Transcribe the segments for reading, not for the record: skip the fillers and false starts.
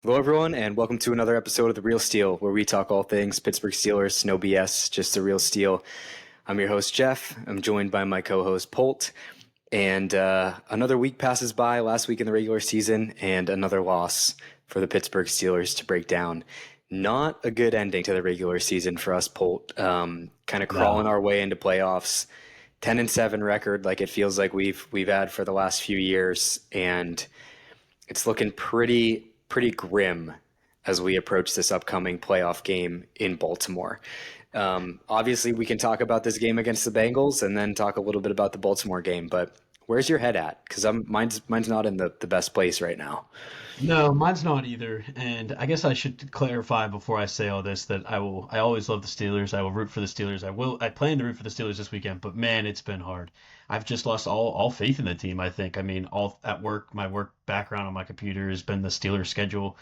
Hello, everyone, and welcome to another episode of The Real Steal, where we talk all things Pittsburgh Steelers, no BS, just the real steal. I'm your host, Jeff. I'm joined by my co-host, Polt. And another week passes by, last week in the regular season, and another loss for the Pittsburgh Steelers to break down. Not a good ending to the regular season for us, Polt. Kind of crawling No. our way into playoffs. 10-7 record, like it feels like we've had for the last few years, and it's looking pretty grim as we approach this upcoming playoff game in Baltimore. Obviously, we can talk about this game against the Bengals and then talk a little bit about the Baltimore game. But where's your head at? Because mine's not in the best place right now. No, mine's not either. And I guess I should clarify before I say all this that I always love the Steelers. I will root for the Steelers. I plan to root for the Steelers this weekend, but man, it's been hard. I've just lost all faith in the team, I think. I mean, all at work, my work background on my computer has been the Steelers schedule,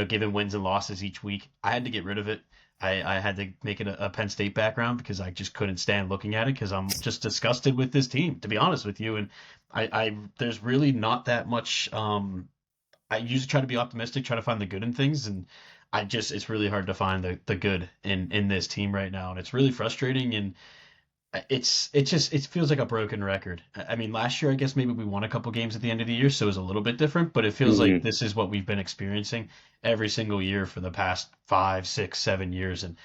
giving wins and losses each week. I had to get rid of it. I had to make it a Penn State background because I just couldn't stand looking at it because I'm just disgusted with this team, to be honest with you. And I there's really not that much. I usually try to be optimistic, try to find the good in things, and it's really hard to find the good in this team right now, and it's really frustrating. And it feels like a broken record. I mean, last year I guess maybe we won a couple games at the end of the year, so it was a little bit different, but it feels like Hmm. this is what we've been experiencing every single year for the past 5, 6, 7 years, and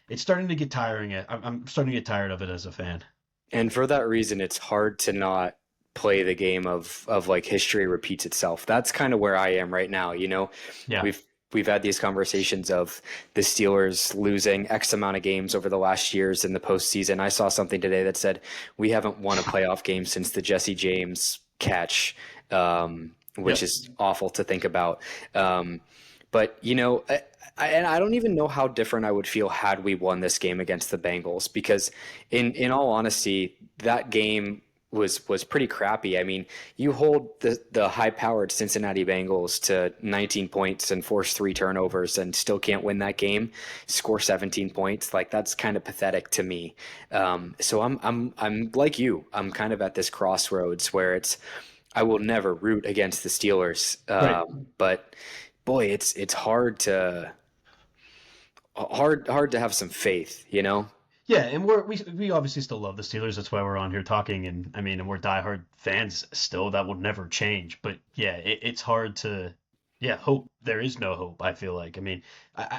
it's starting to get tiring. I'm starting to get tired of it as a fan. And for that reason, it's hard to not play the game of like history repeats itself. That's kind of where I am right now. Yeah. We've we've had these conversations of the Steelers losing X amount of games over the last years in the postseason. I saw something today that said we haven't won a playoff game since the Jesse James catch, which Yep. is awful to think about. But and I don't even know how different I would feel had we won this game against the Bengals, because in all honesty, that game was pretty crappy. I mean, you hold the high powered Cincinnati Bengals to 19 points and force three turnovers and still can't win that game, score 17 points. Like, that's kind of pathetic to me. So I'm like you. I'm kind of at this crossroads where I will never root against the Steelers, Right. but boy, it's hard to have some faith, you know? Yeah, and we obviously still love the Steelers. That's why we're on here talking, and I mean, and we're diehard fans still. That will never change. But yeah, it's hard to, yeah, hope. There is no hope. I feel like. I mean,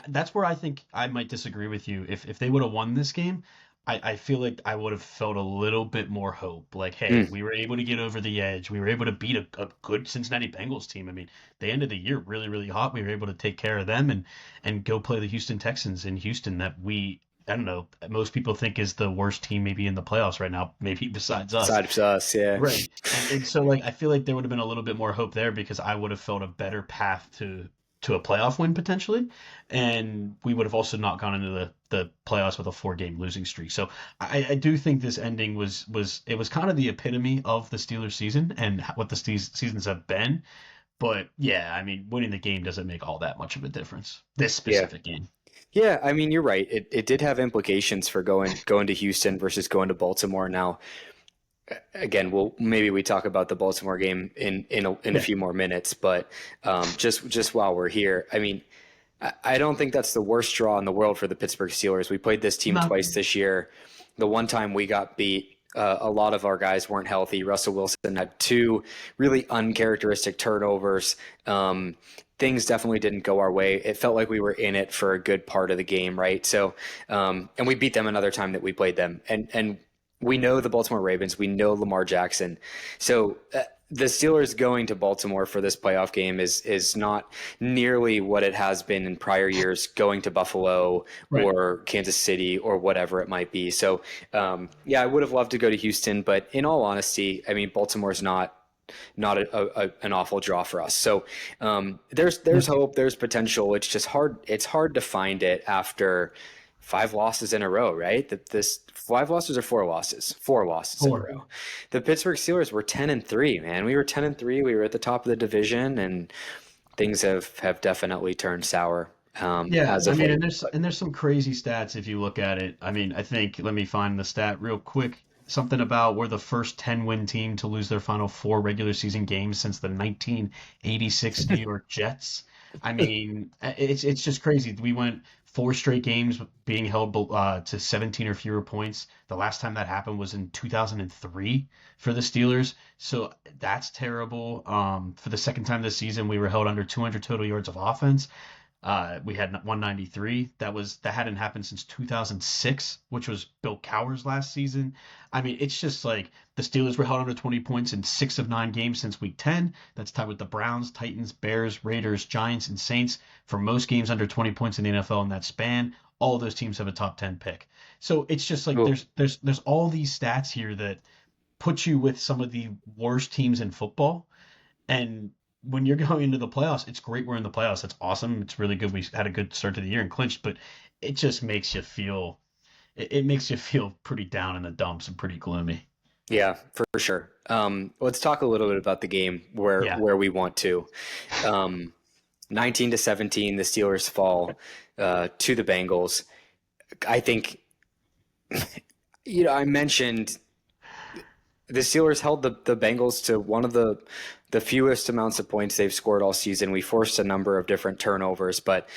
that's where I think I might disagree with you. If they would have won this game, I feel like I would have felt a little bit more hope. Like, hey, Mm. we were able to get over the edge. We were able to beat a good Cincinnati Bengals team. I mean, they ended the year really, really hot. We were able to take care of them and go play the Houston Texans in Houston that I don't know, most people think is the worst team maybe in the playoffs right now, maybe besides us. Besides us, yeah. Right. And so like I feel like there would have been a little bit more hope there because I would have felt a better path to a playoff win potentially. And we would have also not gone into the playoffs with a 4 game losing streak. So I do think this ending was it was kind of the epitome of the Steelers season and what the seasons have been. But yeah, I mean, winning the game doesn't make all that much of a difference. This Yeah. specific game. Yeah, I mean, you're right. It did have implications for going to Houston versus going to Baltimore. Now, again, maybe we talk about the Baltimore game in a Yeah. few more minutes, but just while we're here, I mean, I don't think that's the worst draw in the world for the Pittsburgh Steelers. We played this team No. twice this year. The one time we got beat, a lot of our guys weren't healthy. Russell Wilson had two really uncharacteristic turnovers. Things definitely didn't go our way. It felt like we were in it for a good part of the game, right? So, and we beat them another time that we played them, and we know the Baltimore Ravens. We know Lamar Jackson. So the Steelers going to Baltimore for this playoff game is not nearly what it has been in prior years, going to Buffalo Right. or Kansas City or whatever it might be. So yeah, I would have loved to go to Houston, but in all honesty, I mean, Baltimore's not an awful draw for us. So there's hope, there's potential. It's just hard. It's hard to find it after five losses in a row, right? This five losses or four losses in a Four. row. The Pittsburgh Steelers were 10-3, man. We were 10-3. We were at the top of the division, and things have definitely turned sour Yeah, as I of mean, late. and there's some crazy stats if you look at it. I mean, I think let me find the stat real quick. Something about we're the first 10-win team to lose their final 4 regular season games since the 1986 New York Jets. I mean, it's just crazy. We went four straight games being held to 17 or fewer points. The last time that happened was in 2003 for the Steelers. So that's terrible. For the second time this season, we were held under 200 total yards of offense. We had 193. That hadn't happened since 2006, which was Bill Cowher's last season. I mean, it's just like the Steelers were held under 20 points in 6 of 9 games since Week 10. That's tied with the Browns, Titans, Bears, Raiders, Giants, and Saints for most games under 20 points in the NFL in that span. All of those teams have a top 10 pick. So it's just like Cool. there's all these stats here that put you with some of the worst teams in football. And when you're going into the playoffs, it's great we're in the playoffs. That's awesome. It's really good. We had a good start to the year and clinched, but it just makes you feel it makes you feel pretty down in the dumps and pretty gloomy. Yeah, for sure. Let's talk a little bit about the game where Yeah. we want to. Um, 19-17, the Steelers fall to the Bengals. I think, I mentioned the Steelers held the Bengals to one of the fewest amounts of points they've scored all season. We forced a number of different turnovers, but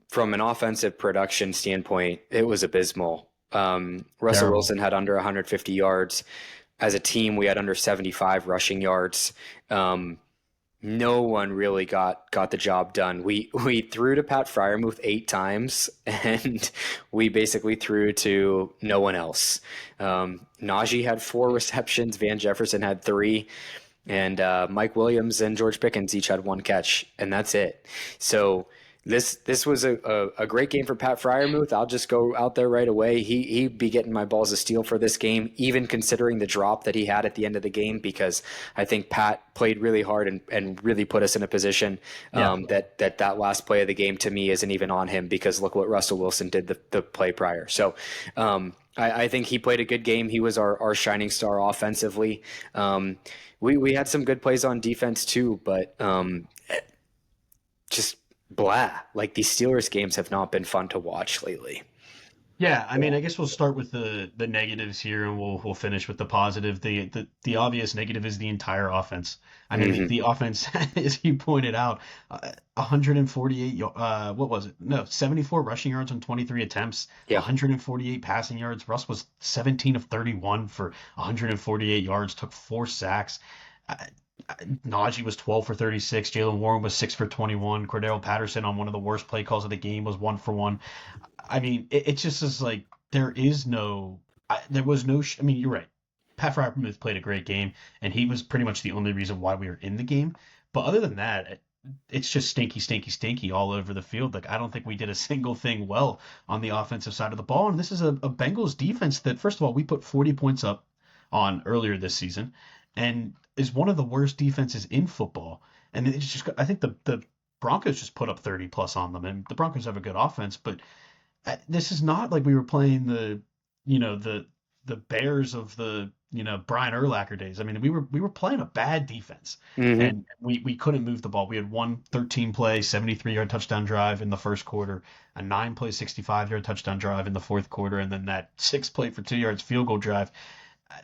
from an offensive production standpoint, it was abysmal. Russell Terrible. Wilson had under 150 yards. As a team, we had under 75 rushing yards. No one really got the job done. We threw to Pat Fryermuth 8 times, and we basically threw to no one else. Najee had 4 receptions, Van Jefferson had 3, and Mike Williams and George Pickens each had 1 catch, and that's it. So this was a great game for Pat Fryermuth. I'll just go out there right away. He'd be getting my balls of steel for this game, even considering the drop that he had at the end of the game, because I think Pat played really hard and really put us in a position Yeah. that last play of the game to me isn't even on him, because look what Russell Wilson did the play prior. So I think he played a good game. He was our shining star offensively. We had some good plays on defense too, but just blah. Like, these Steelers games have not been fun to watch lately. Yeah, I mean, I guess we'll start with the negatives here, and we'll finish with the positive. The obvious negative is the entire offense. I mean, Hmm. the offense, as you pointed out, 148. What was it? No, 74 rushing yards on 23 attempts, Yeah. 148 passing yards. Russ was 17 of 31 for 148 yards, took 4 sacks. Najee was 12 for 36. Jalen Warren was 6 for 21. Cordero Patterson on one of the worst play calls of the game was 1 for 1. I mean, it just is like there is no, there was no. I mean, you're right. Pat Fryermuth played a great game, and he was pretty much the only reason why we were in the game. But other than that, it's just stinky, stinky, stinky all over the field. Like I don't think we did a single thing well on the offensive side of the ball. And this is a Bengals defense that, first of all, we put 40 points up on earlier this season, and is one of the worst defenses in football. And it's just, I think the Broncos just put up 30 plus on them, and the Broncos have a good offense, but this is not like we were playing you know, the Bears of Brian Urlacher days. I mean, we were playing a bad defense, Hmm. and we couldn't move the ball. We had one 13 play, 73-yard touchdown drive in the first quarter, a 9 play, 65-yard touchdown drive in the fourth quarter, and then that 6 play for 2 yards field goal drive.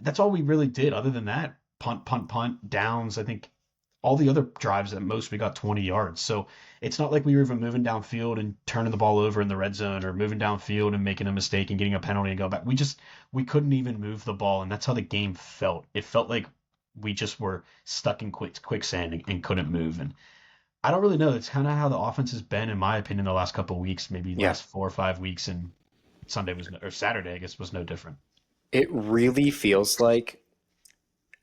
That's all we really did. Other than that, punt, punt, punt, downs. I think all the other drives at most we got 20 yards. So it's not like we were even moving downfield and turning the ball over in the red zone, or moving downfield and making a mistake and getting a penalty and go back. We couldn't even move the ball, and that's how the game felt. It felt like we just were stuck in quicksand and couldn't move. And I don't really know. It's kind of how the offense has been, in my opinion, the last couple of weeks, maybe Yeah. last 4 or 5 weeks, and Sunday was or Saturday, I guess, was no different. It really feels like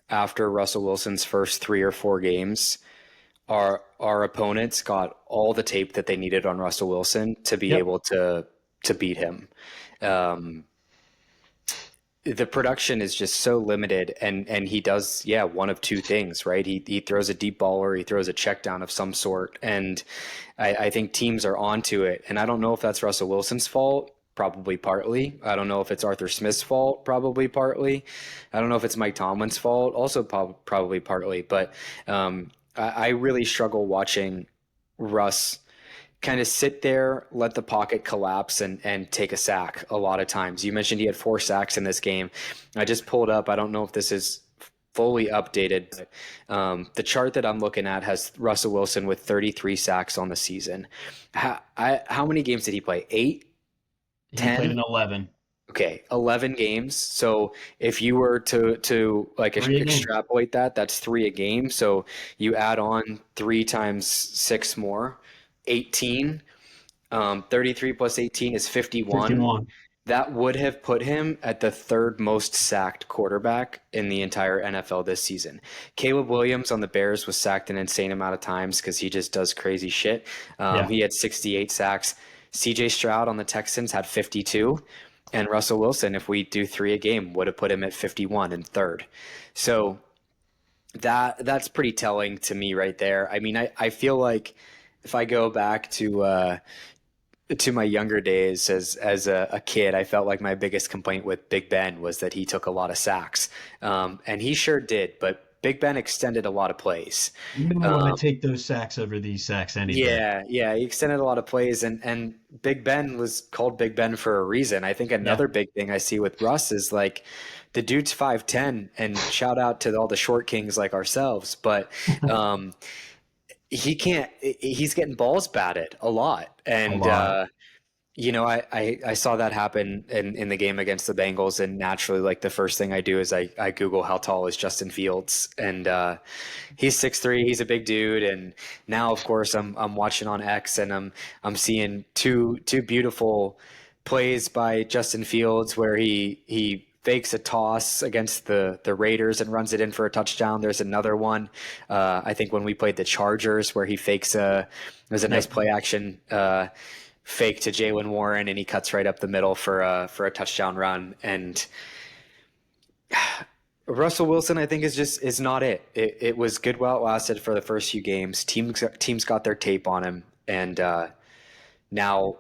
after Russell Wilson's first 3 or 4 games, our opponents got all the tape that they needed on Russell Wilson to be Yep. able to beat him. Um, the production is just so limited, and he does, yeah, one of two things, right? He throws a deep ball, or he throws a check down of some sort, and I think teams are onto it. And I don't know if that's Russell Wilson's fault. Probably partly. I don't know if it's Arthur Smith's fault. Probably partly. I don't know if it's Mike Tomlin's fault. Also probably partly. But I really struggle watching Russ kind of sit there, let the pocket collapse, and take a sack a lot of times. You mentioned he had 4 sacks in this game. I just pulled up. I don't know if this is fully updated, but the chart that I'm looking at has Russell Wilson with 33 sacks on the season. How many games did he play? Eight, He played 10? in 11, Okay, 11 games. So if you were to like 3 a game. extrapolate that, that's three a game. So you add on three times six more, 18. 33 plus 18 is 51. 51. That would have put him at the third most sacked quarterback in the entire NFL this season. Caleb Williams on the Bears was sacked an insane amount of times because he just does crazy shit. Yeah. He had 68 sacks. CJ Stroud on the Texans had 52. And Russell Wilson, if we do three a game, would have put him at 51 and third. So that's pretty telling to me right there. I mean, I feel like if I go back to my younger days as a kid, I felt like my biggest complaint with Big Ben was that he took a lot of sacks, and he sure did. But Big Ben extended a lot of plays. No, I Um, take those sacks over these sacks any day. yeah, he extended a lot of plays, and Big Ben was called Big Ben for a reason. I think Yeah. another big thing I see with Russ is like the dude's 5'10", and shout out to all the short kings like ourselves, but um, he can't. He's getting balls batted a lot, A and lot. I saw that happen in the game against the Bengals, and naturally, like the first thing I do is I Google how tall is Justin Fields, and he's 6'3". He's a big dude, and now of course I'm watching on X, and I'm seeing two beautiful plays by Justin Fields where he fakes a toss against the Raiders and runs it in for a touchdown. There's another one, I think when we played the Chargers, where he fakes there's a nice Yep. play action. Fake to Jalen Warren, and he cuts right up the middle for a touchdown run. And Russell Wilson, I think, is not it. It was good while it lasted for the first few games. Teams got their tape on him, and now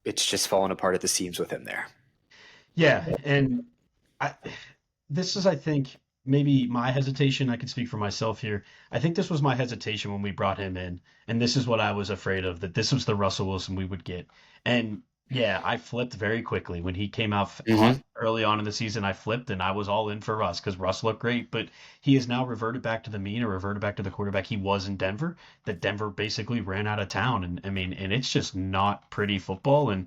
it's just falling apart at the seams with him there. Yeah, and I, this is, I think, maybe my hesitation. I can speak for myself here. I think this was my hesitation when we brought him in, and this is what I was afraid of, that this was the Russell Wilson we would get. And yeah, I flipped very quickly when he came out hot Hmm. early on in the season. I flipped and I was all in for Russ because Russ looked great, but he has now reverted back to the mean, or reverted back to the quarterback he was in Denver. That Denver basically ran out of town, and I mean, and it's just not pretty football. And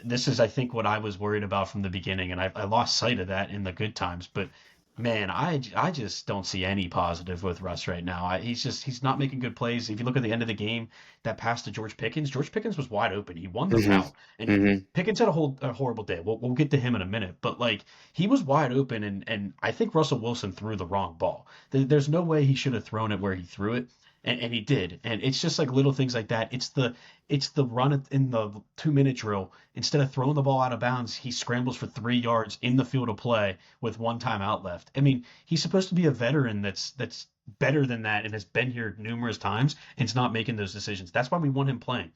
this is, I think, what I was worried about from the beginning, and I lost sight of that in the good times. But man, I just don't see any positive with Russ right now. He's not making good plays. If you look at the end of the game, that pass to George Pickens was wide open. He won the Hmm. route, and Hmm. Pickens had a horrible day. We'll get to him in a minute, but like he was wide open, and I think Russell Wilson threw the wrong ball. There's no way he should have thrown it where he threw it. And he did, and it's just like little things like that. It's the run in the 2 minute drill. Instead of throwing the ball out of bounds, he scrambles for 3 yards in the field of play with one timeout left. I mean, he's supposed to be a veteran that's better than that and has been here numerous times and is not making those decisions. That's why we want him playing.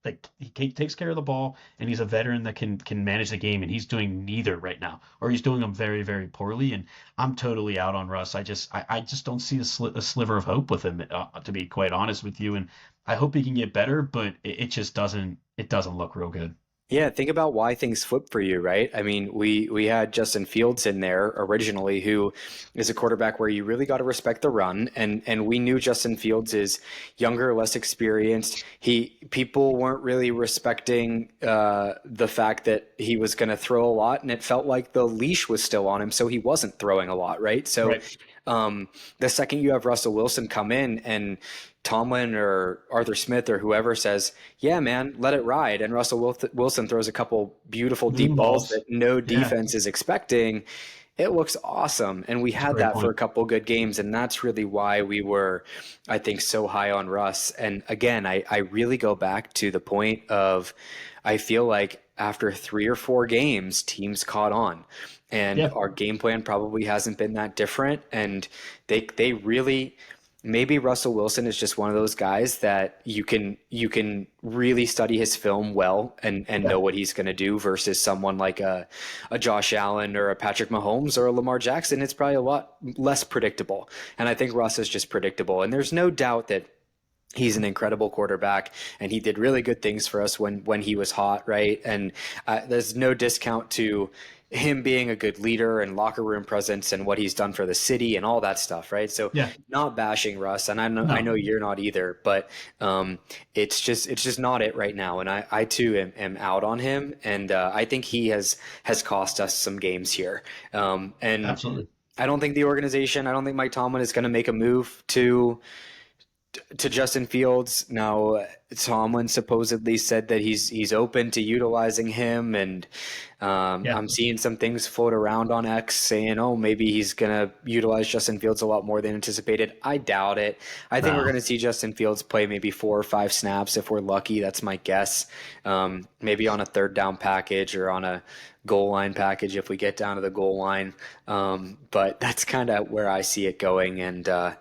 Like he takes care of the ball, and he's a veteran that can manage the game, and he's doing neither right now, or he's doing them very very poorly. And I'm totally out on Russ. I just don't see a sliver of hope with him, to be quite honest with you. And I hope he can get better, but it just doesn't look real good. Yeah, think about why things flip for you, right? I mean, we had Justin Fields in there originally, who is a quarterback where you really got to respect the run, and we knew Justin Fields is younger, less experienced. People weren't really respecting the fact that he was going to throw a lot, and it felt like the leash was still on him, so he wasn't throwing a lot, right? So Right. the second you have Russell Wilson come in and Tomlin or Arthur Smith or whoever says, "Yeah, man, let it ride," and Wilson throws a couple beautiful deep Moon balls balls. that no Yeah, defense is expecting, it looks awesome. And we that's a had great that for a point. couple good games, and that's really why we were, I think, so high on Russ. And again, I really go back to the point of I feel like after three or four games, teams caught on. And Yeah. our game plan probably hasn't been that different. And they really, maybe Russell Wilson is just one of those guys that you can really study his film well and Yeah. know what he's going to do versus someone like a Josh Allen or a Patrick Mahomes or a Lamar Jackson. It's probably a lot less predictable. And I think Russ is just predictable. And there's no doubt that he's an incredible quarterback, and he did really good things for us when he was hot, right? And there's no discount to him being a good leader and locker room presence and what he's done for the city and all that stuff, right? So Yeah, not bashing Russ, and I no, know you're not either, but it's just not it right now, and I too am out on him, and I think he has cost us some games here, and absolutely. I don't think the organization, I don't think Mike Tomlin is going to make a move to Justin Fields. Now, Tomlin supposedly said that he's open to utilizing him, and Yeah, I'm seeing some things float around on X saying, "Oh, maybe he's gonna utilize Justin Fields a lot more than anticipated." I doubt it. I think we're no. gonna see Justin Fields play maybe 4 or 5 snaps if we're lucky. That's my guess. Maybe on a third down package or on a goal line package if we get down to the goal line. But that's kind of where I see it going, and I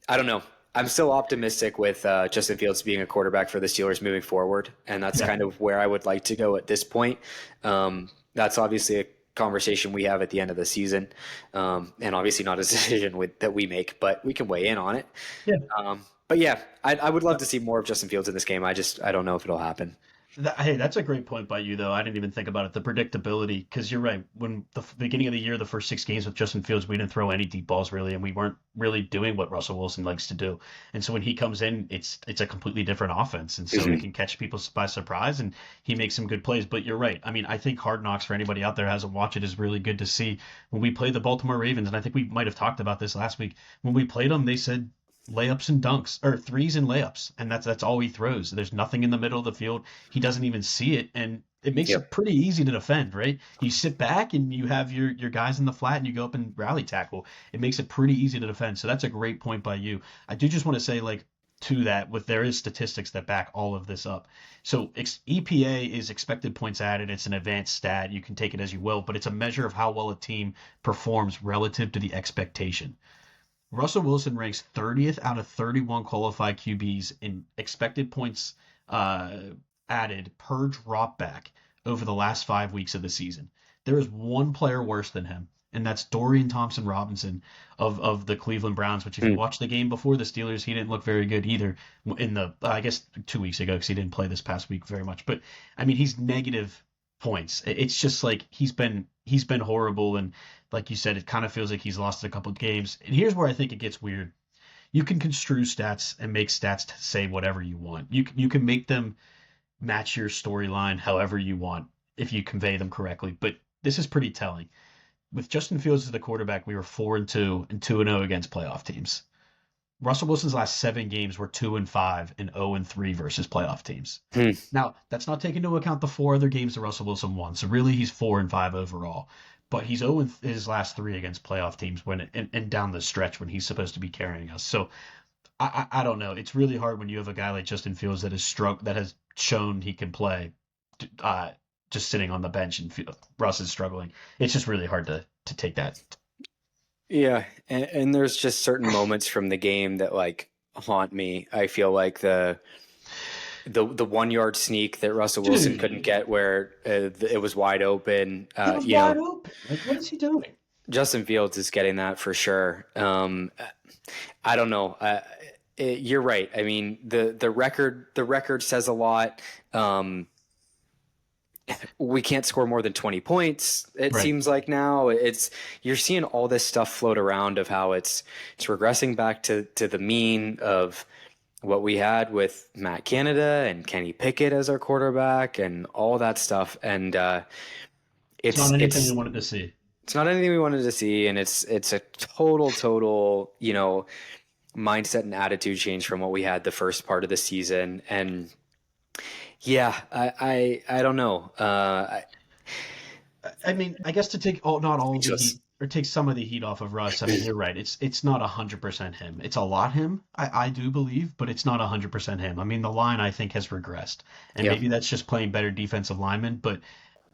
don't know. I'm still optimistic with Justin Fields being a quarterback for the Steelers moving forward, and that's Yeah. kind of where I would like to go at this point. That's obviously a conversation we have at the end of the season, and obviously not a decision that we make, but we can weigh in on it. Yeah. But yeah, I would love to see more of Justin Fields in this game. I don't know if it'll happen. Hey, that's a great point by you, though. I didn't even think about it. The predictability, because you're right. When the beginning of the year, the first 6 games with Justin Fields, we didn't throw any deep balls really, and we weren't really doing what Russell Wilson likes to do. And so when he comes in, it's a completely different offense, and so he Mhm. can catch people by surprise, and he makes some good plays. But you're right. I mean, I think Hard Knocks for anybody out there who hasn't watched it is really good to see. When we played the Baltimore Ravens, and I think we might have talked about this last week. When we played them, they said layups and dunks or threes and layups, and that's all he throws. There's nothing in the middle of the field. He doesn't even see it, and it makes it Yep. pretty easy to defend, right? You sit back and you have your guys in the flat and you go up and rally tackle. It makes it pretty easy to defend. So that's a great point by you. I do just want to say, like, to that, with there is statistics that back all of this up. So EPA is expected points added. It's an advanced stat. You can take it as you will, but it's a measure of how well a team performs relative to the expectation. Russell Wilson ranks 30th out of 31 qualified QBs in expected points uh, added per dropback over the last 5 weeks of the season. There is one player worse than him, and that's Dorian Thompson Robinson of the Cleveland Browns. Which, if you Mm. watch the game before the Steelers, he didn't look very good either. In the I guess 2 weeks ago, because he didn't play this past week very much. But I mean, he's negative points. It's just like he's been horrible, and like you said, it kind of feels like he's lost a couple of games. And here's where I think it gets weird. You can construe stats and make stats to say whatever you want. You can make them match your storyline however you want if you convey them correctly. But this is pretty telling. With Justin Fields as the quarterback, we were 4-2 and 2-0 against playoff teams. Russell Wilson's last 7 games were 2-5 and 0-3 versus playoff teams. Hmm. Now, that's not taking into account the 4 other games that Russell Wilson won. So really, he's 4-5 overall. But he's 0 in his last 3 against playoff teams and down the stretch when he's supposed to be carrying us. So I don't know. It's really hard when you have a guy like Justin Fields that has shown he can play, uh, just sitting on the bench, and Russ is struggling. It's just really hard to take that. Yeah, and there's just certain moments from the game that like haunt me. I feel like the 1 yard sneak that Russell Wilson couldn't Dude, get where it was wide open. it was wide open. Like, what is he doing? Justin Fields is getting that for sure. I don't know. You're right. I mean, the record says a lot. We can't score more than 20 points. It Right. seems like now you're seeing all this stuff float around of how it's regressing back to the mean of what we had with Matt Canada and Kenny Pickett as our quarterback and all that stuff. And It's it's not anything we it's wanted to see. it's not anything we wanted to see, and it's a total mindset and attitude change from what we had the first part of the season. And yeah, I don't know. I mean, I guess to take not all of the Speechless. heat, or take some of the heat off of Russ. I mean, you're right. It's not 100% him. It's a lot him. I do believe, but it's not 100% him. I mean, the line I think has regressed, and Yeah, maybe that's just playing better defensive linemen. But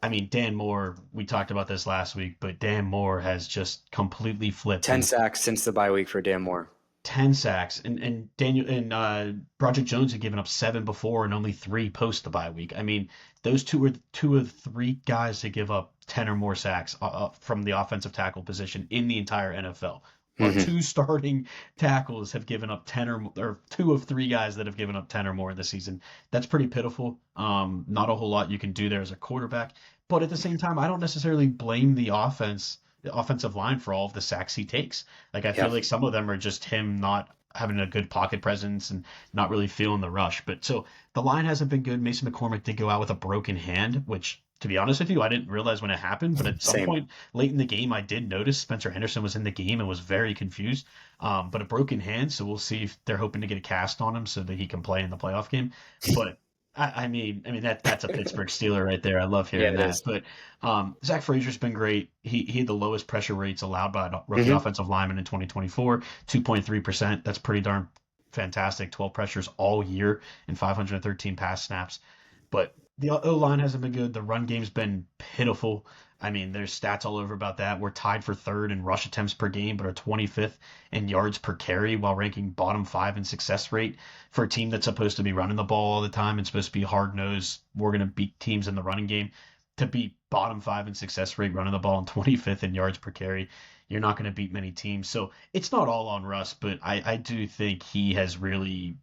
I mean, Dan Moore. We talked about this last week, but Dan Moore has just completely flipped. 10 And sacks since the bye week for Dan Moore. 10 sacks, and Daniel and Project Jones had given up 7 before and only 3 post the bye week. I mean, those two were 2 of 3 guys to give up 10 or more sacks from the offensive tackle position in the entire NFL. Our Hmm. 2 starting tackles have given up 10 or 2 of 3 guys that have given up 10 or more this season. That's pretty pitiful. Not a whole lot you can do there as a quarterback. But at the same time, I don't necessarily blame the offensive line for all of the sacks he takes. Like I feel Yeah, like some of them are just him not having a good pocket presence and not really feeling the rush. But so the line hasn't been good. Mason McCormick did go out with a broken hand, which to be honest with you, I didn't realize when it happened, but at some same. point late in the game, I did notice Spencer Henderson was in the game and was very confused. But a broken hand, so we'll see if they're hoping to get a cast on him so that he can play in the playoff game. But I mean that's a Pittsburgh Steeler right there. I love Yeah, hearing it that. is. But Zach Frazier's been great. He had the lowest pressure rates allowed by a rookie Hmm. offensive lineman in 2024, 2.3%. That's pretty darn fantastic. 12 pressures all year and 513 pass snaps. But the O line hasn't been good. The run game's been pitiful. I mean, there's stats all over about that. We're tied for third in rush attempts per game, but are 25th in yards per carry while ranking bottom five in success rate for a team that's supposed to be running the ball all the time and supposed to be hard nosed. We're going to beat teams in the running game. To be bottom five in success rate running the ball and 25th in yards per carry, you're not going to beat many teams. So it's not all on Russ, but I do think he has really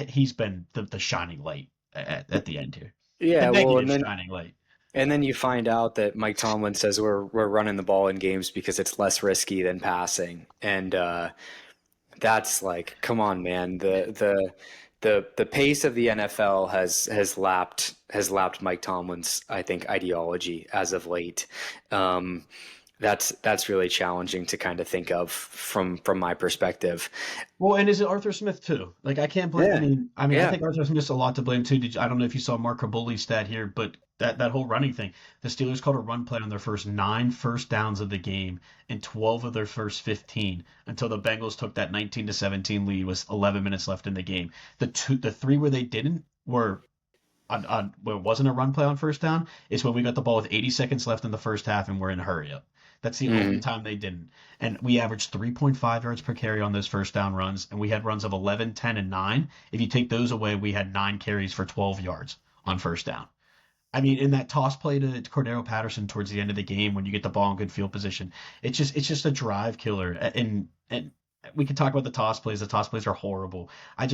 he's been the shining light at the end here. The Yeah, well, negative shining light. and then you find out that Mike Tomlin says we're running the ball in games because it's less risky than passing, and that's like, come on, man. The pace of the NFL has lapped Mike Tomlin's, I think, ideology as of late. Um, that's really challenging to kind of think of from my perspective. Well, and is it Arthur Smith too? Like I can't blame. Yeah, I yeah. think Arthur Smith's a lot to blame too. I don't know if you saw Mark Kabuli's stat here, but that whole running thing, the Steelers called a run play on their first nine first downs of the game and 12 of their first 15 until the Bengals took that 19-17 lead with 11 minutes left in the game. The three where they didn't were on where it wasn't a run play on first down is when we got the ball with 80 seconds left in the first half and we're in a hurry up. That's the only Hmm. time they didn't. And we averaged 3.5 yards per carry on those first down runs, and we had runs of 11, 10, and 9. If you take those away, we had 9 carries for 12 yards on first down. I mean, in that toss play to Cordero Patterson towards the end of the game when you get the ball in good field position, it's just a drive killer. And we can talk about the toss plays. The toss plays are horrible. I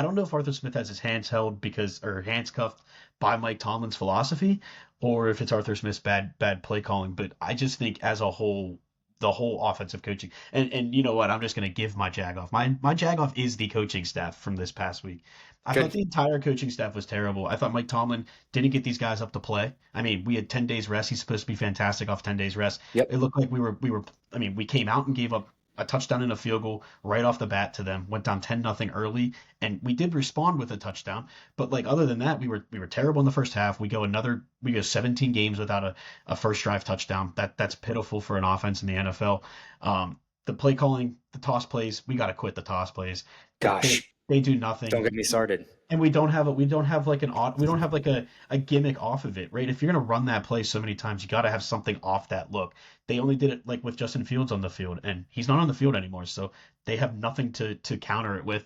don't know if Arthur Smith has his hands held because or hands cuffed by Mike Tomlin's philosophy, or if it's Arthur Smith's bad play calling. But I just think as a whole, the whole offensive coaching and you know what? I'm just gonna give my jag off. My jag off is the coaching staff from this past week. I thought Good. the entire coaching staff was terrible. I thought Mike Tomlin didn't get these guys up to play. I mean, we had 10 days rest. He's supposed to be fantastic off 10 days rest. Yep. It looked like we were I mean, we came out and gave up a touchdown and a field goal right off the bat to them. Went down 10-0 early and we did respond with a touchdown, but like other than that, we were terrible in the first half. We go 17 games without a first drive touchdown. That's pitiful for an offense in the NFL. The play calling, the toss plays, we got to quit the toss plays. They Gosh, they do don't nothing, get me started. and we don't have like we don't have like a gimmick off of it, right? If you're gonna run that play so many times, you got to have something off that look. They only did it like with Justin Fields on the field, and he's not on the field anymore, so they have nothing to counter it with.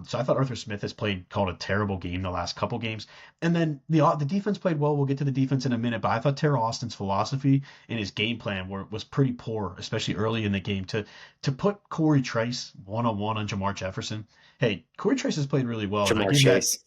So I thought Arthur Smith has called a terrible game the last couple games, and then the defense played well. We'll get to the defense in a minute, but I thought Terrell Austin's philosophy and his game plan was pretty poor, especially early in the game. To put Corey Trice one-on-one on Jamar Jefferson. Hey, Corey Trice has played really well, and I Jamar give that. Chase.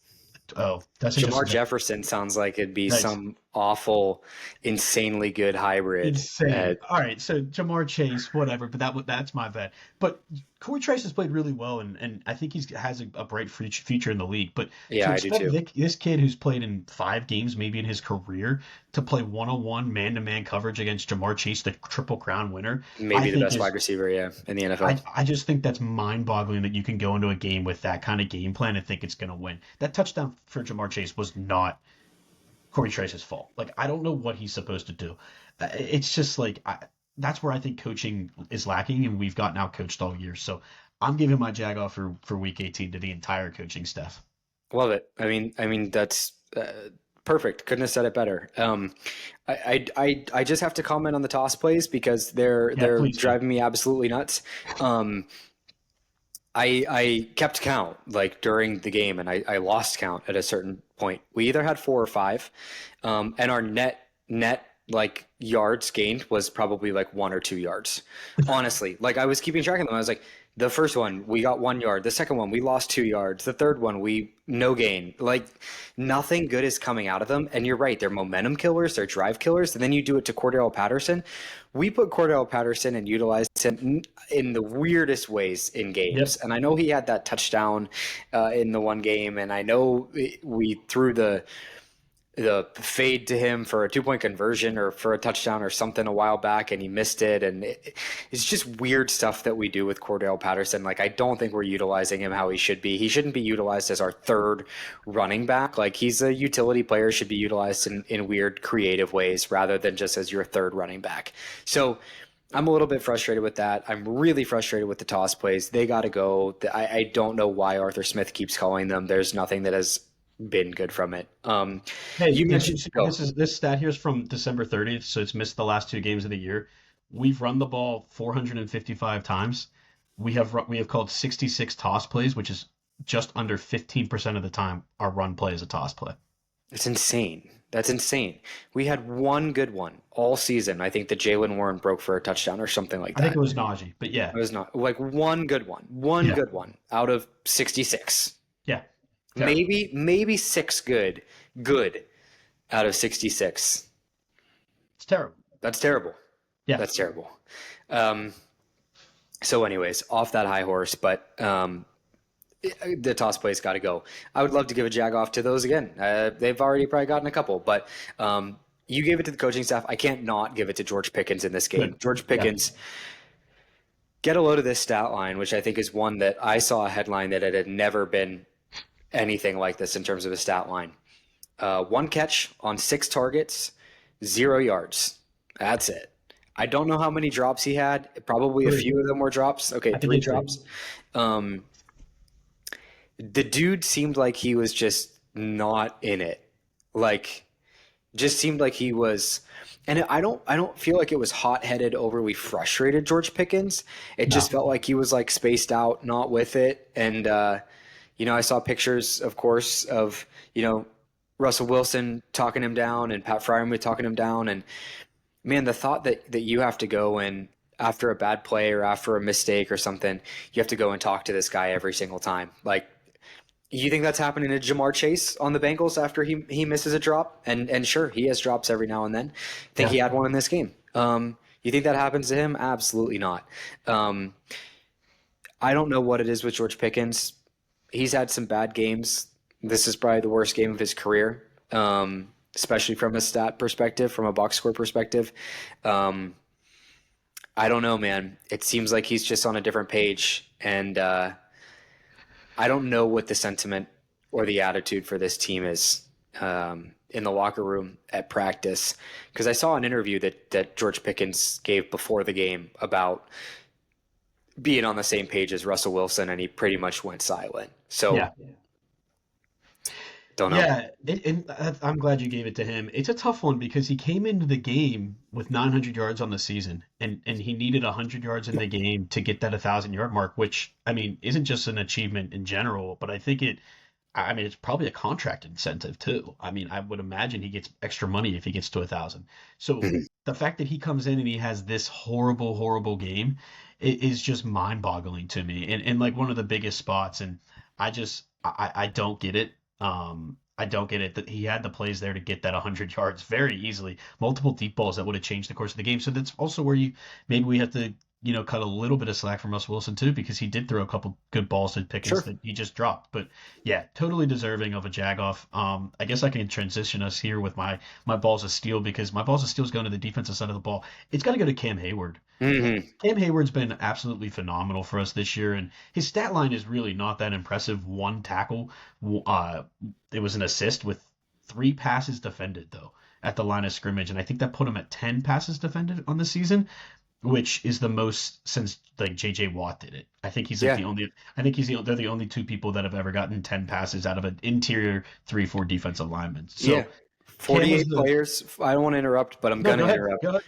Oh, that's Jamar interesting. Jefferson sounds like it'd be Nice. some awful, insanely good hybrid. Insane. All right, so Jamar Chase, whatever, but that's my bad. But Corey Trice has played really well, and I think he has a bright future in the league. But Yeah, to I do expect too. this kid who's played in 5 games, maybe in his career, to play one-on-one man-to-man coverage against Jamar Chase, the Triple Crown winner, I Maybe the think best is wide receiver, yeah, in the NFL. I just think that's mind-boggling that you can go into a game with that kind of game plan and think it's going to win. That touchdown for Jamar Chase was not Corey Trice's fault. Like I don't know what he's supposed to do. It's just like that's where I think coaching is lacking, and we've gotten out coached all year. So I'm giving my jag off for Week 18 to the entire coaching staff. Love it. I mean that's perfect. Couldn't have said it better. I just have to comment on the toss plays because they're Yeah, they're please do. driving me absolutely nuts. Um, I kept count like during the game, and I lost count at a certain point. We either had four or five, and our net like yards gained was probably like 1 or 2 yards. Honestly, like I was keeping track of them. I was like, The first one, we got 1 yard. The second one, we lost 2 yards. The third one, we no gain. Like nothing good is coming out of them. And you're right, they're momentum killers, they're drive killers. And then you do it to Cordell Patterson. We put Cordell Patterson and utilized him in the weirdest ways in games. Yep. And I know he had that touchdown in the one game, and I know we threw the fade to him for a 2-point conversion or for a touchdown or something a while back, and he missed it. And it's just weird stuff that we do with Cordell Patterson. Like, I don't think we're utilizing him how he should be. He shouldn't be utilized as our third running back. Like, he's a utility player, should be utilized in weird, creative ways rather than just as your third running back. So I'm a little bit frustrated with that. I'm really frustrated with the toss plays. They got to go. I don't know why Arthur Smith keeps calling them. There's nothing that has been good from it. Hey, You did you mentioned see go. this stat here is from December 30th, so it's missed the last 2 games of the year. We've run the ball 455 times. We have called 66 toss plays, which is just under 15% of the time our run play is a toss play. It's insane. That's insane. We had one good one all season. I think that Jalen Warren broke for a touchdown or something like I think it that. was Najee, but yeah, It was not like one yeah, good one out of 66. yeah, terrible. Maybe six good out of 66. It's terrible. That's terrible. Yeah, That's terrible. Um, so anyways, off that high horse, but the toss play's got to go. I would love to give a jag off to those again. They've already probably gotten a couple, but you gave it to the coaching staff. I can't not give it to George Pickens in this game. good. George Yeah, Pickens, get a load of this stat line, which I think is one that I saw a headline that it had never been anything like this in terms of a stat line. One catch on 6 targets, 0 yards. That's it. I don't know how many drops he had. Probably a three. few of them were drops. Okay, I think three it's three. drops. Um, the dude seemed like he was just not in it. Like, just seemed like he was. And I don't feel like it was hot-headed, overly frustrated George Pickens. It just No. felt like he was like spaced out, not with it. And I saw pictures, of course, of Russell Wilson talking him down and Pat Fryermuth talking him down. And man, the thought that you have to go and after a bad play or after a mistake or something, you have to go and talk to this guy every single time. Like, you think that's happening to Jamar Chase on the Bengals after he misses a drop? And sure, he has drops every now and then. I think Yeah. he had one in this game. You think that happens to him? Absolutely not. Um, I don't know what it is with George Pickens. He's had some bad games. This is probably the worst game of his career, especially from a stat perspective, from a box score perspective. Um, I don't know, man. It seems like he's just on a different page, and I don't know what the sentiment or the attitude for this team is in the locker room at practice. Because I saw an interview that George Pickens gave before the game about being on the same page as Russell Wilson, and he pretty much went silent. So, Yeah. don't know. Yeah, I'm glad you gave it to him. It's a tough one because he came into the game with 900 yards on the season, and he needed 100 yards in the game to get that 1,000 yard mark, which I mean isn't just an achievement in general, but I mean it's probably a contract incentive too. I mean I would imagine he gets extra money if he gets to 1,000. So the fact that he comes in and he has this horrible, horrible game is just mind-boggling to me, and like one of the biggest spots, and I don't get it. I don't get it that he had the plays there to get that 100 yards very easily, multiple deep balls that would have changed the course of the game. So that's also where maybe we have to, cut a little bit of slack from Russell Wilson too, because he did throw a couple good balls to Pickens Sure. that he just dropped. But yeah, totally deserving of a jag off. I guess I can transition us here with my balls of steel because my balls of steel is going to the defensive side of the ball. It's got to go to Cam Hayward. Hmm. Cam Hayward's been absolutely phenomenal for us this year, and his stat line is really not that impressive. One tackle, uh, it was an assist with 3 passes defended though at the line of scrimmage, and I think that put him at 10 passes defended on the season, which is the most since like J.J. Watt did it. I think he's like Yeah. the only. I think they're the only 2 people that have ever gotten 10 passes out of an interior 3-4 defensive lineman. Yeah. So Cam was 48 the. players. I don't want to interrupt, but I'm No, going go to ahead. interrupt. Go ahead.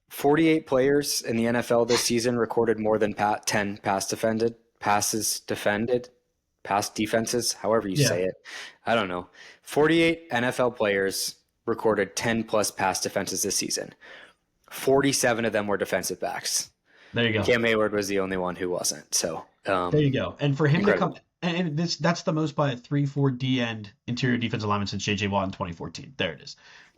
48 players in the NFL this season recorded more than 10 passes defended, pass defenses, however you Yeah, say it. I don't know. 48 NFL players recorded 10 plus pass defenses this season. 47 of them were defensive backs. there you go. Cam Hayward was the only one who wasn't. So, There you go. And for him to come, Incredible. and that's the most by a 3-4 D end interior defensive lineman since J.J. Watt in 2014. There it is.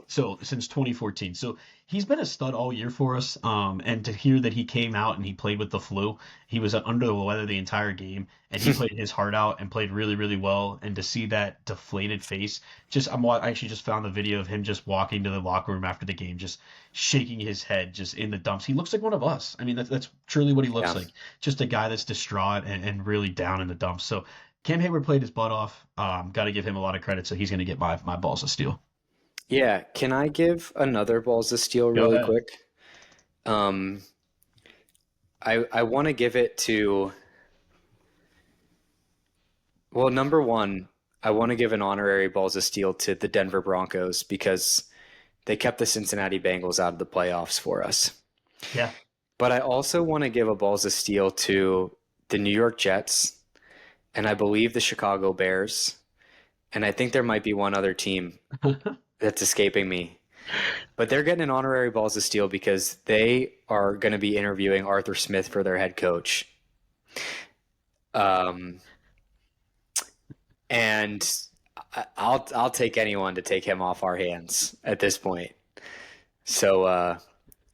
So since 2014. So he's been a stud all year for us. And to hear that he came out and he played with the flu, he was under the weather the entire game, and he played his heart out and played really, really well. And to see that deflated face, I actually just found the video of him just walking to the locker room after the game, just shaking his head, just in the dumps. He looks like one of us. I mean, that's truly what he looks Yeah. like. Just a guy that's distraught and really down in the dumps. So Cam Hayward played his butt off. Got to give him a lot of credit. So he's going to get my balls of steel. Yeah. Can I give another balls of steel Go really ahead. quick? Um, I want to give it to, well, number one, I want to give an honorary balls of steel to the Denver Broncos because they kept the Cincinnati Bengals out of the playoffs for us. Yeah. But I also want to give a balls of steel to the New York Jets and I believe the Chicago Bears. And I think there might be one other team that's escaping me. But they're getting an honorary balls of steel because they are going to be interviewing Arthur Smith for their head coach. Um, and I'll take anyone to take him off our hands at this point. So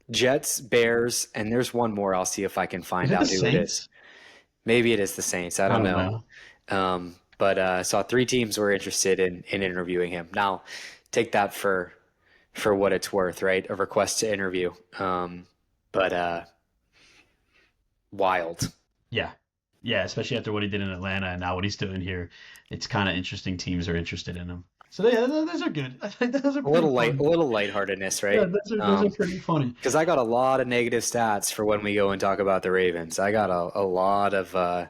Jets, Bears, and there's one more. I'll see if I can Is find it the out who it is. Saints? Maybe it is the Saints. I I don't don't know. know. But saw three teams were interested in interviewing him. Now, take that for what it's worth, right? A request to interview. But wild. Yeah. Yeah, especially after what he did in Atlanta and now what he's doing here. It's kind of interesting teams are interested in him. So yeah, those are good. I think those are pretty A fun. little lightheartedness, Yeah, right? those are pretty funny. Because I got a lot of negative stats for when we go and talk about the Ravens. I got a lot of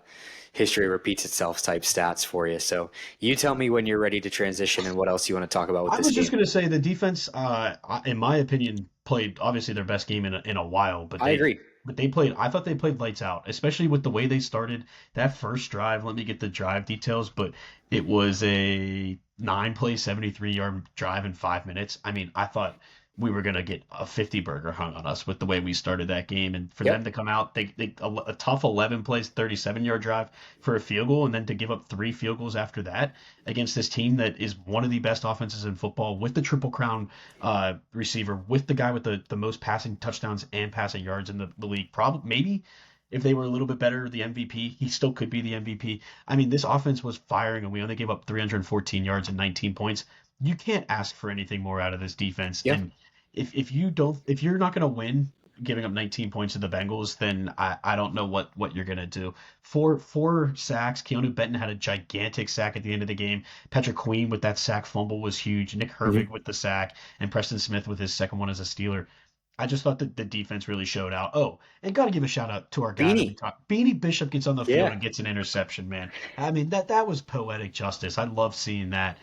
history repeats itself type stats for you. So you tell me when you're ready to transition and what else you want to talk about with I this was just game. going to say the defense, in my opinion, played obviously their best game in a while, I agree. but they played. I thought they played lights out, especially with the way they started that first drive. Let me get the drive details, but it was a 9-play, 73-yard drive in 5 minutes. I mean, I thought we were going to get a 50 burger hung on us with the way we started that game, and for them Yep. to come out, a tough 11 plays, 37-yard drive for a field goal, and then to give up 3 field goals after that against this team that is one of the best offenses in football with the Triple Crown receiver, with the guy with the most passing touchdowns and passing yards in the league. Probably, maybe if they were a little bit better, the MVP, he still could be the MVP. I mean, this offense was firing, and we only gave up 314 yards and 19 points. You can't ask for anything more out of this defense. Yeah. And if you're not going to win giving up 19 points to the Bengals, then I don't know what you're going to do. Four sacks. Keanu Benton had a gigantic sack at the end of the game. Patrick Queen with that sack fumble was huge. Nick Mhm. Herbig with the sack, and Preston Smith with his second one as a Steeler. I just thought that the defense really showed out. Oh, and got to give a shout out to our guy that we Beanie. talked. Beanie Bishop gets on the field Yeah. and gets an interception, man. I mean, that was poetic justice. I love seeing that.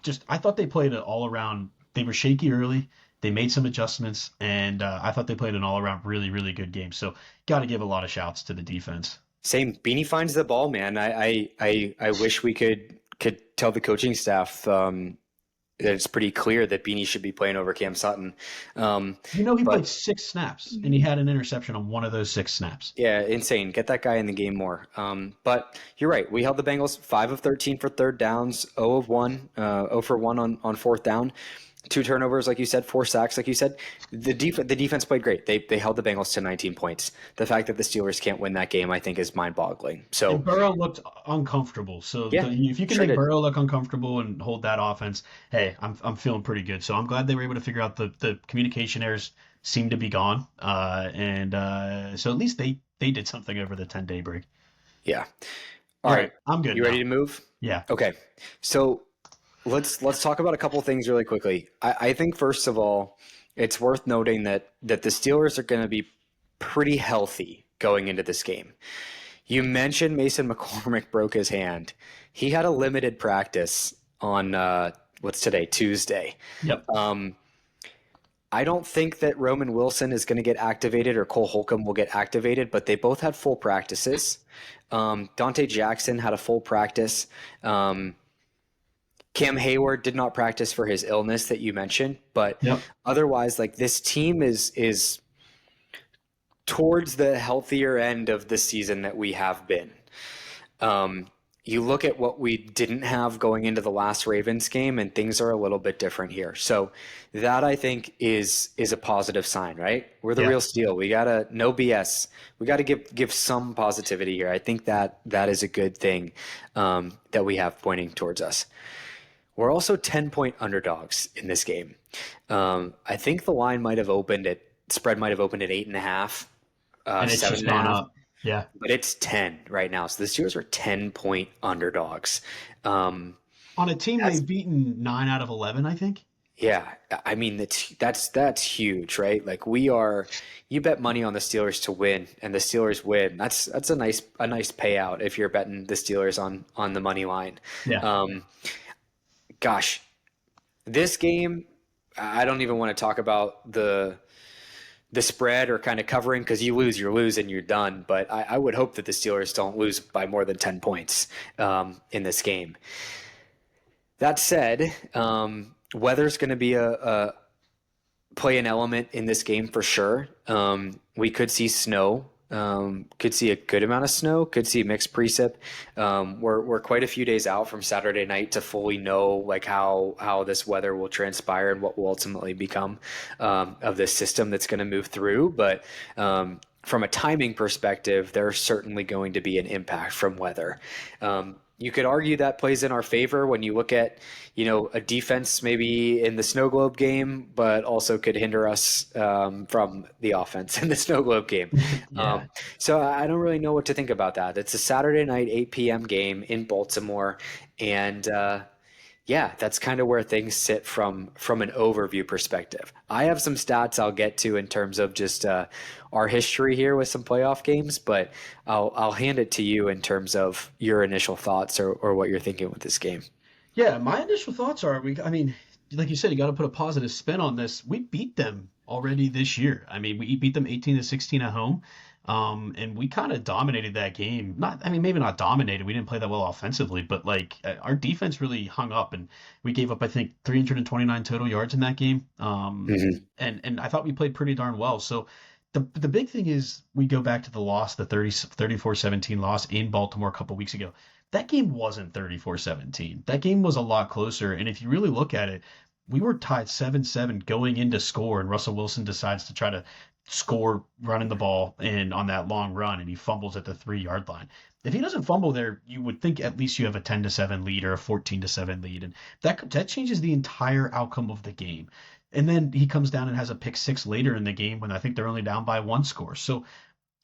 Just I thought they played it all around. They were shaky early. They made some adjustments, and I thought they played an all around really, really good game. So got to give a lot of shouts to the defense. Same. Beanie finds the ball, man. I wish we could tell the coaching staff that it's pretty clear that Beanie should be playing over Cam Sutton. He But played 6 snaps, and he had an interception on one of those 6 snaps. yeah, insane. Get that guy in the game more. But you're right. We held the Bengals 5 of 13 for third downs, 0 of 1, 0 for 1 on fourth down. 2 turnovers, like you said, 4 sacks, like you said. The defense played great. They held the Bengals to 19 points. The fact that the Steelers can't win that game, I think, is mind-boggling. And So Burrow looked uncomfortable. So yeah, if you can sure make did. Burrow look uncomfortable and hold that offense, hey, I'm feeling pretty good. So I'm glad they were able to figure out the communication errors seem to be gone. And so at least they did something over the 10-day break. Yeah. All All right. right, I'm good You ready now. to move? Yeah. Okay. So let's talk about a couple of things really quickly. I think first of all, it's worth noting that the Steelers are going to be pretty healthy going into this game. You mentioned Mason McCormick broke his hand. He had a limited practice on what's today, Tuesday. Yep. I don't think that Roman Wilson is going to get activated or Cole Holcomb will get activated, but they both had full practices. Dante Jackson had a full practice. Cam Hayward did not practice for his illness that you mentioned, but Yep. otherwise, like this team is towards the healthier end of the season that we have been. Um, you look at what we didn't have going into the last Ravens game, and things are a little bit different here. So that I think is a positive sign, right? We're the Yeah. real steal. We gotta no BS. We gotta give some positivity here. I think that is a good thing that we have pointing towards us. We're also 10-point underdogs in this game. I think the line might have opened at spread might have opened at 8.5, And it's seven just and a gone half, up. Yeah. but it's 10 right now. So the Steelers are 10-point underdogs. Um, On a team that's they've beaten 9 out of 11, I think. Yeah, I mean that's huge, right? Like we are, you bet money on the Steelers to win, and the Steelers win. That's a nice payout if you're betting the Steelers on the money line. Yeah. Um, gosh, this game, I don't even want to talk about the spread or kind of covering because you lose, and you're done. But I would hope that the Steelers don't lose by more than 10 points in this game. That said, weather's going to be a play an element in this game for sure. We could see snow, could see a good amount of snow, could see mixed precip. We're quite a few days out from Saturday night to fully know like how this weather will transpire and what will ultimately become of this system that's going to move through. But from a timing perspective, there's certainly going to be an impact from weather. You could argue that plays in our favor when you look at, a defense maybe in the snow globe game, but also could hinder us from the offense in the snow globe game. Yeah. So I don't really know what to think about that. It's a Saturday night, 8 p.m. game in Baltimore, and yeah, that's kind of where things sit from an overview perspective. I have some stats I'll get to in terms of just our history here with some playoff games, but I'll hand it to you in terms of your initial thoughts or what you're thinking with this game. Yeah, my initial thoughts are I mean, like you said, you got to put a positive spin on this. We beat them already this year. I mean, we beat them 18-16 at home. And we kind of dominated that game. Not, I mean, maybe not dominated. We didn't play that well offensively, but like our defense really hung up, and we gave up, I think, 329 total yards in that game. Hmm. And I thought we played pretty darn well. So the big thing is we go back to the loss, the 34-17 loss in Baltimore a couple weeks ago. That game wasn't 34-17. That game was a lot closer. And if you really look at it, we were tied 7-7 going into score, and Russell Wilson decides to try to score running the ball and on that long run, and he fumbles at the 3 yard line. If he doesn't fumble there, you would think at least you have a 10-7 lead or a 14-7 lead, and that changes the entire outcome of the game. And then he comes down and has a pick six later in the game when I think they're only down by one score. So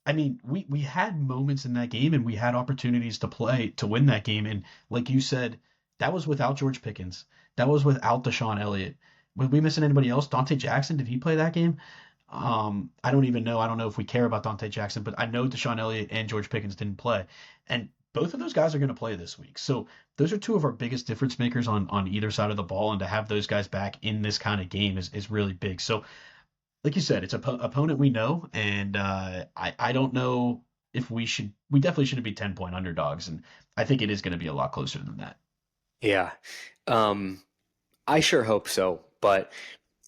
I mean, we had moments in that game and we had opportunities to play to win that game. And like you said, that was without George Pickens. That was without Deshaun Elliott. Were we missing anybody else? Dante Jackson, did he play that game? I don't even know. I don't know if we care about Dante Jackson, but I know Deshaun Elliott and George Pickens didn't play. And both of those guys are going to play this week. So those are two of our biggest difference makers on either side of the ball. And to have those guys back in this kind of game is really big. So like you said, it's an opponent we know, and I don't know if we definitely shouldn't be 10-point underdogs, and I think it is going to be a lot closer than that. Yeah. Um, I sure hope so, but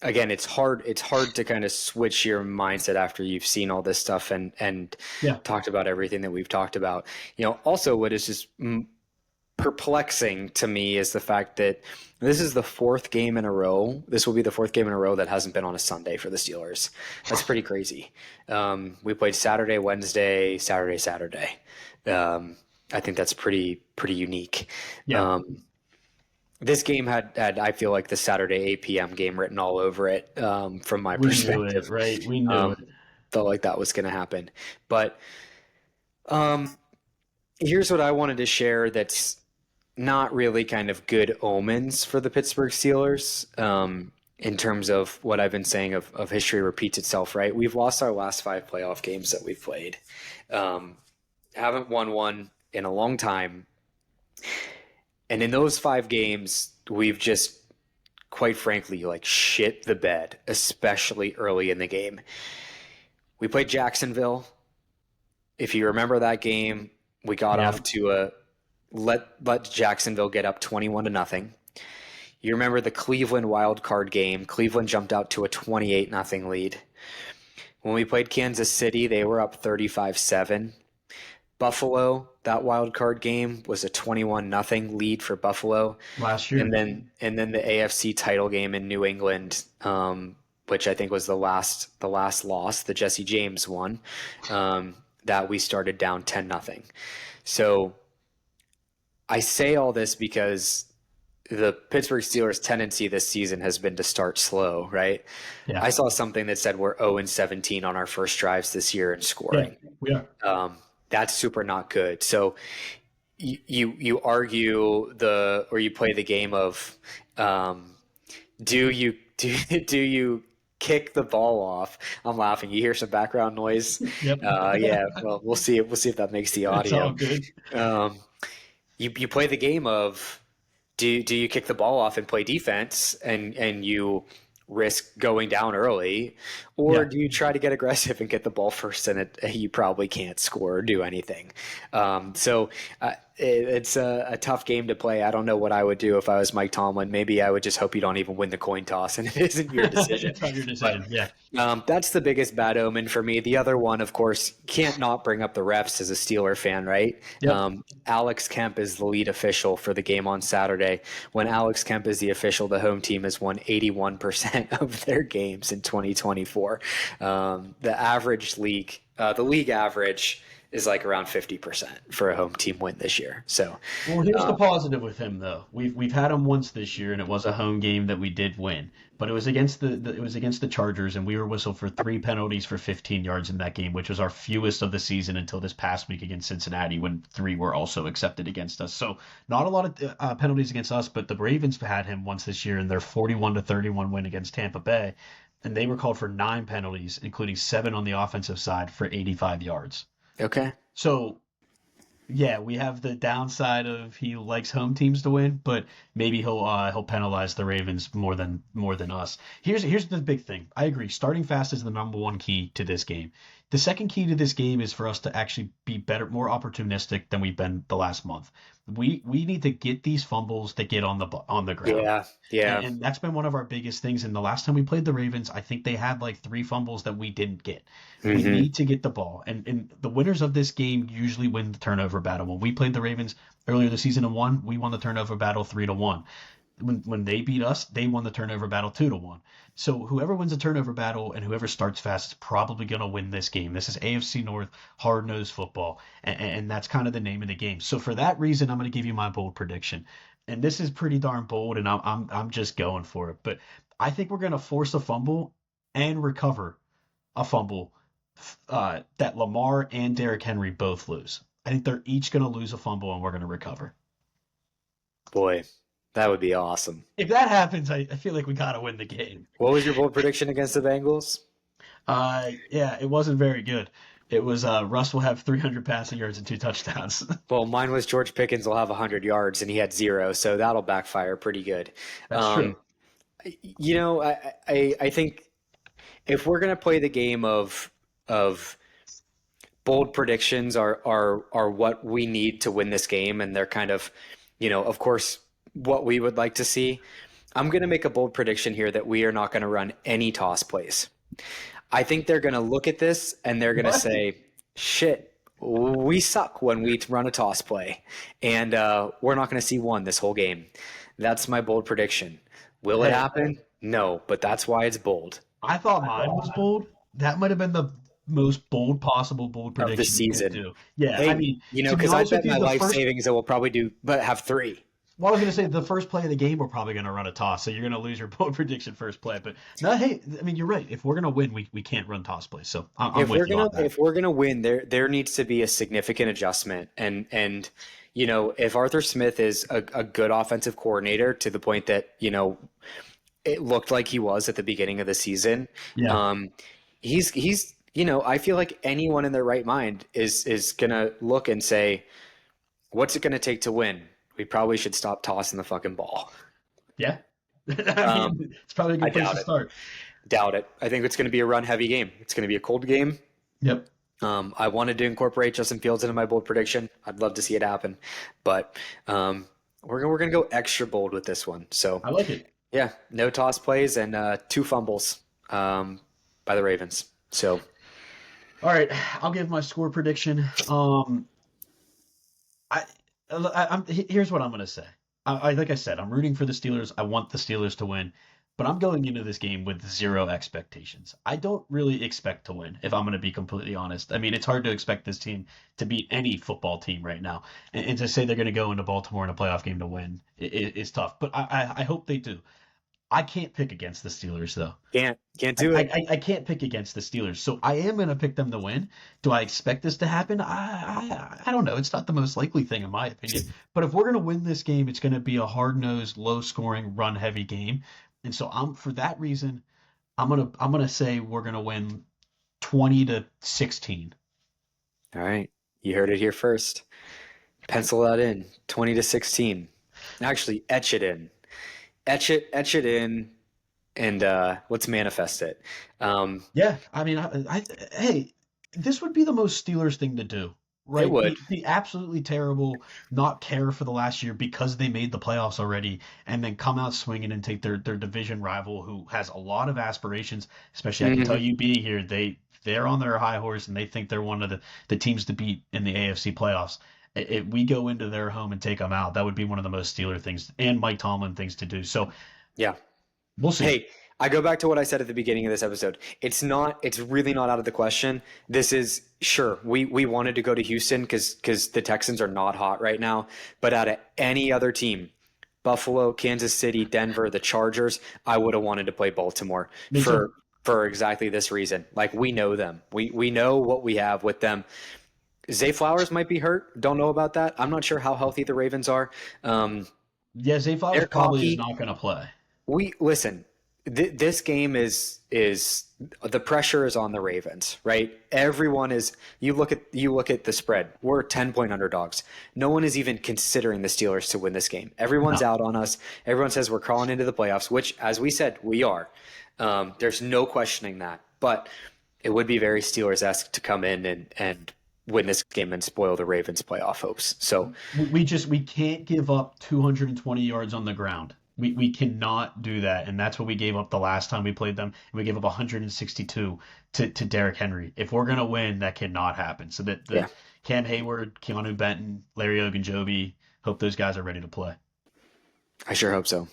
again, it's hard to kind of switch your mindset after you've seen all this stuff and Yeah, talked about everything that we've talked about. Also what is just perplexing to me is the fact that this is the fourth game in a row. This will be the fourth game in a row that hasn't been on a Sunday for the Steelers. That's pretty crazy. We played Saturday, Wednesday, Saturday, Saturday. I think that's pretty unique. yeah, Um, this game had I feel like the Saturday 8 p.m. game written all over it from my we knew it, perspective. right? We knew it. Um, Felt like that was going to happen. But um, here's what I wanted to share that's not really kind of good omens for the Pittsburgh Steelers in terms of what I've been saying of history repeats itself, right? We've lost our last five playoff games that we've played. Um, haven't won one in a long time. And in those five games, we've just, quite frankly, like shit the bed, especially early in the game. We played Jacksonville. If you remember that game, we got Yeah, off to a let Jacksonville get up 21-0. You remember the Cleveland Wildcard game. Cleveland jumped out to a 28-0 lead. When we played Kansas City, they were up 35-7. Buffalo, that wild card game was a 21-0 lead for Buffalo. Last And year. then the AFC title game in New England, which I think was the last loss, the Jesse James one, that we started down 10-0. So I say all this because the Pittsburgh Steelers' tendency this season has been to start slow, right? Yeah. I saw something that said we're 0-17 on our first drives this year in Yeah, scoring. we are. That's super not good. So you argue or you play the game of do you do you kick the ball off? I'm laughing. You hear some background noise. Yep. Yeah. Well, we'll see. We'll see if that makes the It's all audio. good. Um, you play the game of do you kick the ball off and play defense and you risk going down early, or Yeah. do you try to get aggressive and get the ball first and you probably can't score or do anything? So it's a tough game to play. I don't know what I would do if I was Mike Tomlin. Maybe I would just hope you don't even win the coin toss and it isn't your decision. It's not your But decision. Yeah. that's the biggest bad omen for me. The other one, of course, can't not bring up the refs as a Steeler fan, right? Yep. Alex Kemp is the lead official for the game on Saturday. When Alex Kemp is the official, the home team has won 81% of their games in 2024. The league average is like around 50% for a home team win this year. So, Well, here's the uh, positive with him though. We've had him once this year, and it was a home game that we did win. But it was against the Chargers, and we were whistled for 3 penalties for 15 yards in that game, which was our fewest of the season until this past week against Cincinnati, when 3 were also accepted against us. So not a lot of penalties against us, but the Ravens had him once this year in their 41-31 win against Tampa Bay, and they were called for 9 penalties, including 7 on the offensive side for 85 yards. okay. So yeah, we have the downside of he likes home teams to win, but maybe he'll penalize the Ravens more than us. Here's the big thing. I agree. Starting fast is the number one key to this game. The second key to this game is for us to actually be better, more opportunistic than we've been the last month. We need to get these fumbles that get on the ground. Yeah. Yeah. And that's been one of our biggest things. And the last time we played the Ravens, I think they had like 3 fumbles that we didn't get. We Hmm. need to get the ball. And the winners of this game usually win the turnover battle. When we played the Ravens earlier this season and won, we won the turnover battle 3-1. When they beat us, they won the turnover battle 2-1. So whoever wins the turnover battle and whoever starts fast is probably going to win this game. This is AFC North hard-nosed football, and that's kind of the name of the game. So for that reason, I'm going to give you my bold prediction, and this is pretty darn bold, and I'm just going for it. But I think we're going to force a fumble and recover a fumble that Lamar and Derrick Henry both lose. I think they're each going to lose a fumble, and we're going to recover. Boy, that would be awesome. If that happens, I feel like we got to win the game. What was your bold prediction against the Bengals? Yeah, it wasn't very good. It was Russ will have 300 passing yards and 2 touchdowns. Well, mine was George Pickens will have 100 yards and he had 0, so that'll backfire pretty good. That's true. Um, I think if we're gonna play the game of bold predictions are what we need to win this game, and they're kind of, of course, what we would like to see. I'm gonna make a bold prediction here that we are not gonna run any toss plays. I think they're gonna look at this and they're gonna What? say, "Shit, we suck when we run a toss play, and we're not gonna see one this whole game." That's my bold prediction. Will it Hey, happen? No, but that's why it's bold I thought mine was bold. That might have been the most bold possible bold of the prediction you could season. do. Yeah, I Hey, mean, to be because I honest with bet you, my the life first savings that we'll probably have 3. well, I was gonna say the first play of the game we're probably gonna run a toss, so you're gonna lose your bold prediction first play. But no, hey, I mean you're right. If we're gonna win, we can't run toss plays. So I'm If we're with you gonna on that. if we're gonna win, there needs to be a significant adjustment, and if Arthur Smith is a good offensive coordinator to the point that it looked like he was at the beginning of the season, Yeah, he's I feel like anyone in their right mind is gonna look and say, what's it gonna take to win? We probably should stop tossing the fucking ball. yeah. I Um, mean, it's probably a I good place doubt to it. start. Doubt it. I think it's going to be a run heavy game. It's going to be a cold game. Yep, I wanted to incorporate Justin Fields into my bold prediction. I'd love to see it happen, but we're gonna go extra bold with this one. So I like it. yeah, no toss plays and 2 fumbles by the Ravens. So All right, I'll give my score prediction. I, here's what I'm gonna say. Like I said, I'm rooting for the Steelers. I want the Steelers to win, but I'm going into this game with zero expectations. I don't really expect to win, if I'm gonna be completely honest. I mean, it's hard to expect this team to beat any football team right now, and to say they're gonna go into Baltimore in a playoff game to win is tough. But I hope they do. I can't pick against the Steelers though. Can't do it. I can't pick against the Steelers, so I am going to pick them to win. Do I expect this to happen? I don't know. It's not the most likely thing in my opinion. But if we're going to win this game, it's going to be a hard nosed, low scoring, run heavy game, and so I'm for that reason, I'm gonna say we're going to win 20-16. All right. You heard it here first. Pencil that in. 20-16. Actually, etch it in. Etch it in, and let's manifest it. Um, Yeah, I mean, hey, this would be the most Steelers thing to do, it right? would. Be absolutely terrible, not care for the last year because they made the playoffs already, and then come out swinging and take their division rival who has a lot of aspirations. Especially, I can tell Mhm. you, being here, they're on their high horse and they think they're one of the teams to beat in the AFC playoffs. If we go into their home and take them out, that would be one of the most Steeler things and Mike Tomlin things to do. So Yeah. we'll see. Hey, I go back to what I said at the beginning of this episode. It's really not out of the question. This is sure. We wanted to go to Houston because the Texans are not hot right now. But out of any other team, Buffalo, Kansas City, Denver, the Chargers, I would have wanted to play Baltimore Me too. for exactly this reason. Like we know them. We know what we have with them. Zay Flowers might be hurt. Don't know about that. I'm not sure how healthy the Ravens are. Um, Yeah, Zay Flowers they're probably is cocky. not going to play. We listen. This game is the pressure is on the Ravens, right? Everyone is. You look at the spread. We're 10-point underdogs. No one is even considering the Steelers to win this game. Everyone's No. out on us. Everyone says we're crawling into the playoffs, which, as we said, we are. There's no questioning that. But it would be very Steelers-esque to come in and win this game and spoil the Ravens' playoff hopes. So We can't give up 220 yards on the ground. We cannot do that, and that's what we gave up the last time we played them. And we gave up 162 to Derrick Henry. If we're gonna win, that cannot happen. So that yeah, the Cam Hayward, Keanu Benton, Larry Ogunjobi, hope those guys are ready to play. I sure hope so.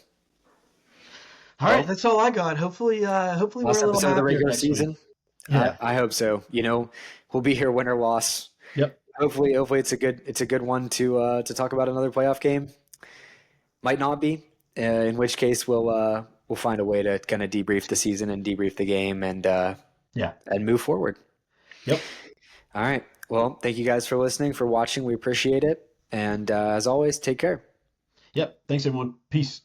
All right, Well, that's all I got. Hopefully we're last a little episode of the happier regular next week. season. Yeah. I hope so. We'll be here win or loss. Yep. Hopefully it's a good one to talk about another playoff game. Might not be, in which case we'll find a way to kind of debrief the season and debrief the game Yeah. and move forward. Yep. All right. Well, thank you guys for listening, for watching. We appreciate it. And as always, take care. Yep. Thanks everyone. Peace.